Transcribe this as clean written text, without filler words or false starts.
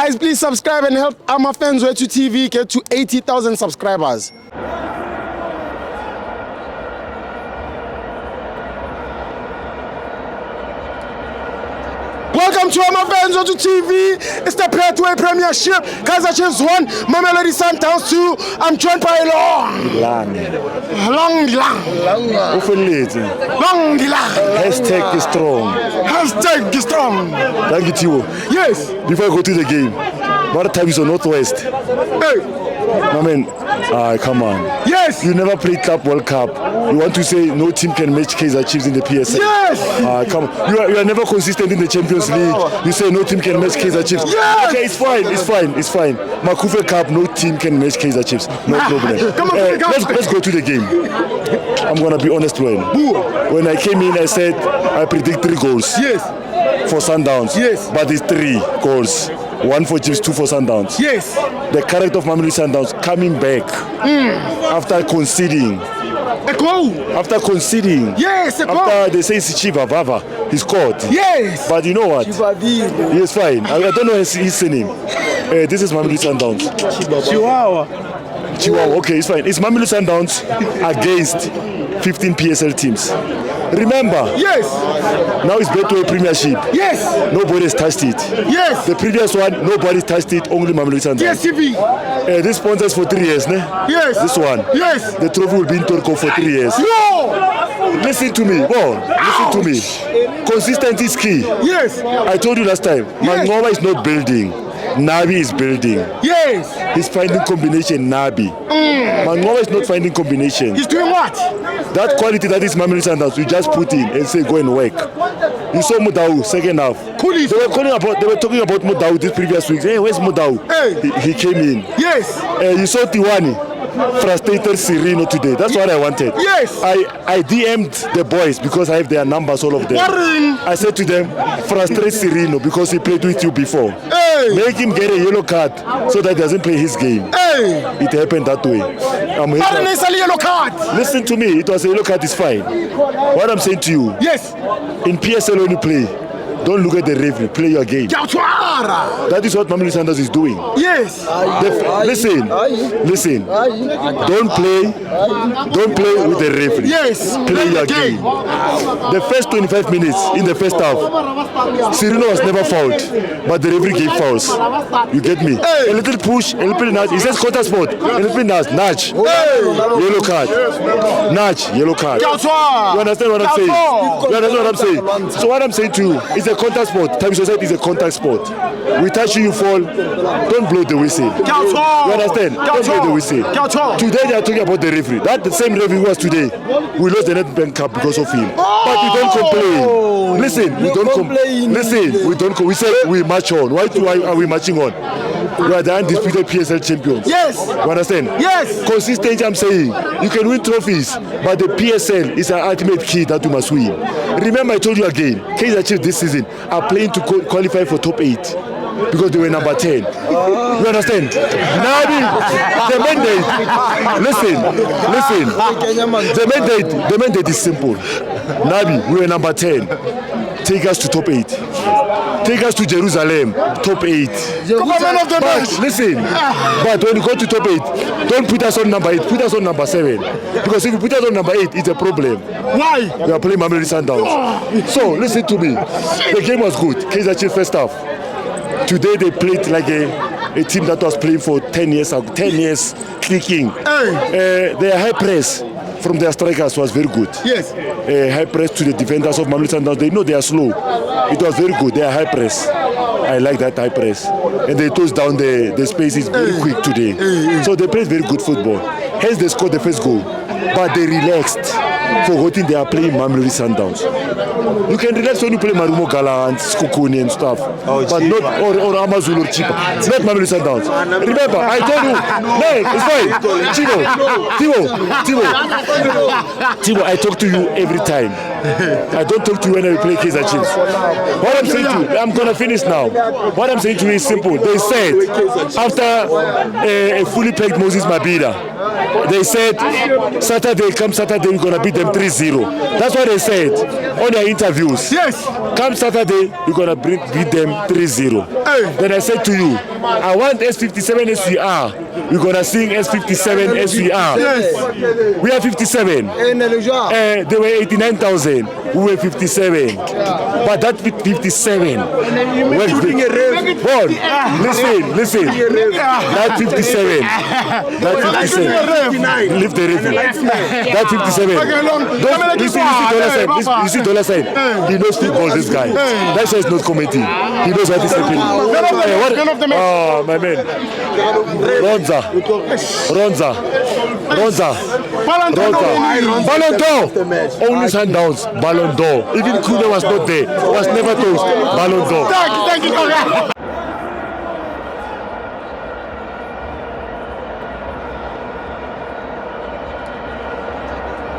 Guys, please subscribe and help FANS Wethu TV get to 80,000 subscribers. Welcome to FANS Wethu TV. It's the Pathway Premiership. Kaizer Chiefs 1, Mamelodi Sundowns 2. I'm joined by Long. Hashtag is strong. Hashtag is strong. Thank you, Tio. Yes. Before I go to the game, what time is on Northwest? Hey. I mean, come on. Yes. You never played Club World Cup. You want to say no team can match Kaizer Chiefs in the PSL? Yes. Come on. You are never consistent in the Champions League. You say no team can match Kaizer Chiefs. Yes. Okay, it's fine. Makufe Cup, no team can match Kaizer Chiefs. No problem. Come on, let's go to the game. I'm gonna be honest, Wayne. When I came in, I said I predict 3 goals. Yes. For Sundowns. Yes. But it's 3 goals. 1 for Chiefs, 2 for Sundowns. Yes. The character of Mamelodi Sundowns coming back after conceding. A goal. After conceding. Yes, a goal. After they say Chiva Vava, he scored. Yes. But you know what? He's fine. I don't know his surname. This is Mamelodi Sundowns. Chihuahua. Okay, it's fine. It's Mamelodi Sundowns against 15 PSL teams. Remember, yes. Now it's Betway Premiership. Yes. Nobody has touched it. Yes. The previous one, nobody touched it, only Mamelodi Sundowns. Yes, TV. This sponsors for 3 years, ne? Yes. This one. Yes. The trophy will be in Turco for 3 years. No. Listen to me. Listen to me. Consistency is key. Yes. I told you last time, Yes. Mangoma is not building. Nabi is building. Yes. He's finding combination, Nabi. Mangoma is not finding combination. He's doing what? That quality that is Mamelodi Sundowns, you just put in and say go and work. You saw Mudau second half. Coolies. They were talking about Mudau this previous week. Hey, where's Mudau? Hey. He came in. Yes. You saw Tiwani. Frustrated Sereno today. That's what I wanted. Yes. I DM'd the boys because I have their numbers, all of them. Worrying. I said to them, frustrate Sereno because he played with you before. Hey. Make him get a yellow card so that he doesn't play his game. Hey. It happened that way. It's a yellow card. Listen to me. It was a yellow card. It's fine. What I'm saying to you. Yes. In PSL when you play, don't look at the referee. Play your game. That is what Mamelodi Sundowns is doing. Yes. Listen. Don't play with the referee. Yes. Play your game. The first 25 minutes in the first half, Sereno was never fouled, but the referee gave fouls. You get me? Hey. A little push, a little nudge. He says quarter spot. A little nudge. Hey. Yellow card. Nudge. Yellow card. You understand what I'm saying? So what I'm saying to you is a contact sport. Time society is a contact sport. We touch you, fall. Don't blow the whistle. You understand? Don't blow the whistle. Today they are talking about the referee. That the same referee was today. We lost the Nedbank Cup because of him. But we don't complain. Listen, we don't complain. Listen, we don't. We say we march on. Why are we marching on? We are the undisputed PSL champions. Yes. You understand? Yes. Consistency, I'm saying. You can win trophies, but the PSL is an ultimate key that you must win. Remember, I told you again, Kaizer Chiefs this season are playing to qualify for top 8 because they were number 10. You understand? Nabi, the mandate. Listen. The mandate is simple. Nabi, we were number 10. Take us to top 8. Take us to Jerusalem, top 8. But listen, but when you go to top 8, don't put us on number 8, put us on number 7. Because if you put us on number 8, it's a problem. Why? We are playing Mamelodi Sundowns. So listen to me. The game was good. Kaizer Chiefs first half. Today they played like a team that was playing for 10 years, clicking. Their high press from their strikers was very good. Yes. High press to the defenders of Mamelodi Sundowns. They know they are slow. It was very good. They are high press. I like that high press. And they closed down the spaces very quick today. So they played very good football. Hence they scored the first goal. But they relaxed, forgetting they are playing Mamelodi Sundowns. You can relax when you play Marumo Gala and Skukuni and stuff, but not or Amazon or Chipa. Not Mamelodi Sundowns. Remember, I told you, no, it's fine. Tibo, I talk to you every time. I don't talk to you when I play Kaizer Chiefs. What I'm saying to you, I'm gonna finish now. What I'm saying to you is simple. They said after a fully packed Moses Mabida, They said Saturday, come Saturday, we're gonna beat them 3-0. That's what they said on their interviews. Yes. Come Saturday, we're gonna beat them 3-0. Hey. Then I said to you, I want S57 SVR. We're gonna sing S57 SVR. Yes. We are 57. They were 89,000. We were 57. But that 57. Listen. That 57. That 57. Lift the review. That 57. You see dollar sign. He knows football, this guy. That's why he's not commenting. He knows what is happening. Oh, my man. Ronza. Ballon d'Or. Only Sundowns. Ballon d'Or. Even Kuno was not there. Was never told. Ballon d'Or. Thank you.